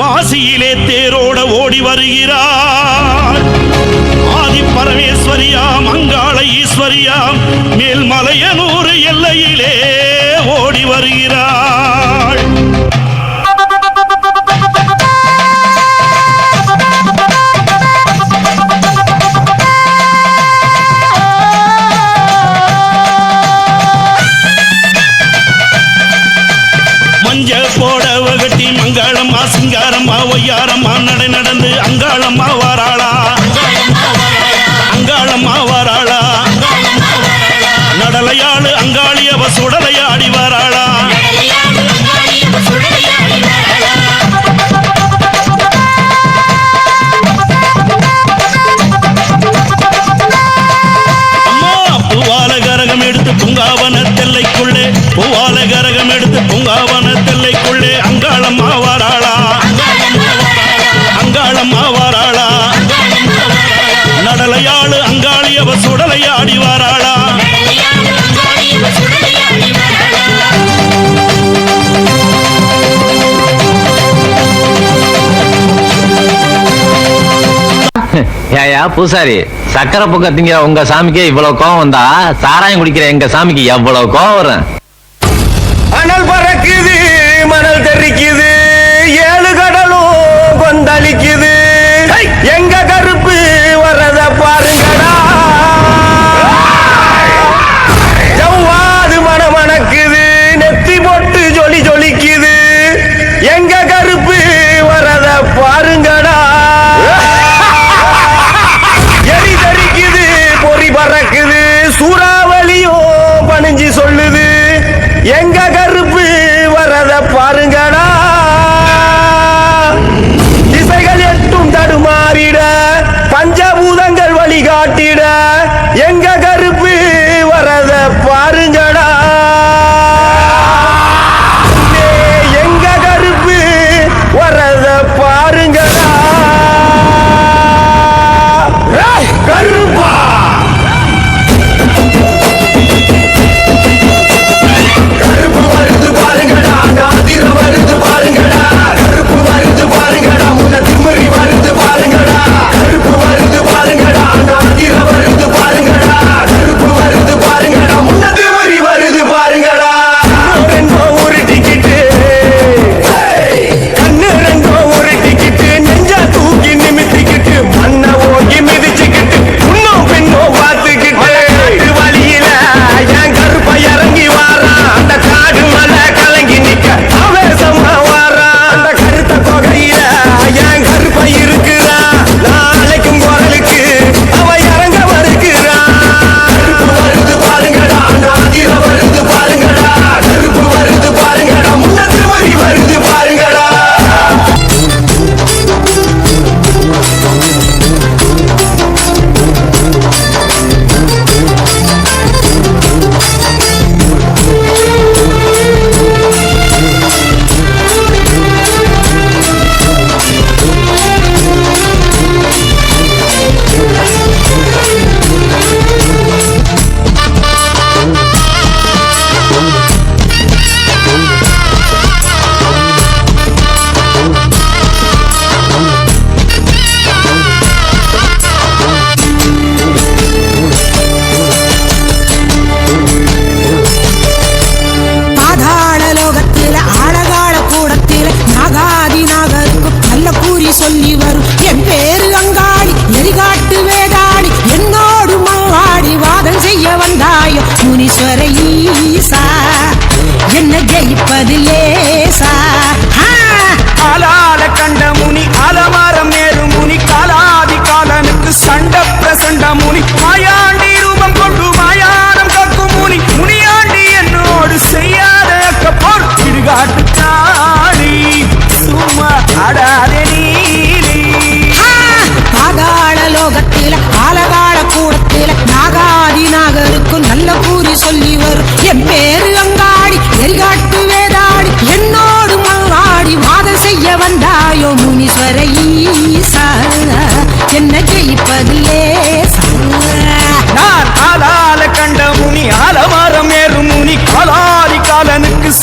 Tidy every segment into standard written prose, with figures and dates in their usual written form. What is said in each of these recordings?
மாசியிலே தேரோட ஓடி வருகிறார். ஆதி பரமேஸ்வரியாம் அங்காள ஈஸ்வரியாம் மேல்மலையனூர் எல்லையிலே ஓடி வருகிறாள். போடவகட்டி மங்களம்மா சிங்காரம்மா ஒய்யாரம்மா நடை நடந்து அங்காளம்மா வாராளா அங்காளம்மா வாராளா நடலையாளு அங்காளியவ சுடலையாடி வாராளா. அம்மா பூவால கரகம் எடுத்து பூங்காவன தெல்லைக்குள்ளே பூவால கரகம் எடுத்து பூங்காவன தெல்லைக்குள்ளே அங்காளம்மா வாராளா அங்காளம்மா வாராளா நடலையாளு அங்காளியவ சுடலையாடி வாராளா. ஏயா பூசாரி, சக்கரை பொங்கத்திங்க உங்க சாமிக்கு இவ்வளவு கோவம் வந்தா சாராயம் குடிக்கிற எங்க சாமிக்கு எவ்வளவு கோவம் வரும்? அனல் பறக்குது, மணல் தெரிக்குது, ஏழு கடலும் கொந்தளிக்குது, எங்க கருப்பு வரத பாருங்கடா. ஜவ்வாது மணமணக்குது, நெத்தி போட்டு ஜொலி ஜொலிக்குது, எங்க கருப்பு வரத பாருங்கடா. எரி தரிக்குது, பொறி பறக்குது, சூறாவளியும் பணிஞ்சு சொல்லுது, எங்க கருப்பு வரத பாருங்கடா. திசைகள் எட்டும் தடுமாறிட, பஞ்சபூதங்கள் வழிகாட்டிட, எங்க கருப்பு வரத பாருங்கடா. எங்க கருப்பு வரத பாருங்கடா. கருப்பா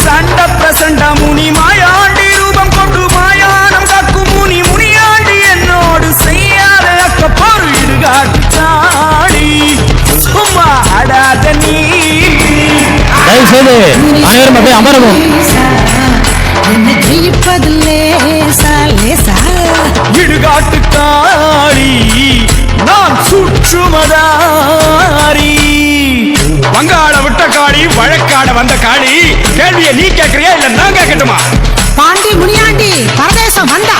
சண்ட பிரசண்ட முனி மாயாண்டி ரூபம் கொண்டு மாயானம் காக்கும் செய்து அனைவரும் அப்படியே அமரவும். என்னை ஜெயிப்பதில்லே லேசா இடுகாட்டு காளி நான் சுற்றுமதாரி. வங்காள விட்ட காளி வழக்காட வந்த காளி. கேள்வியை நீ கேட்கறியா இல்ல நான் கேட்கட்டுமா? பாண்டி முனியாண்டி பரதேசம் வந்தா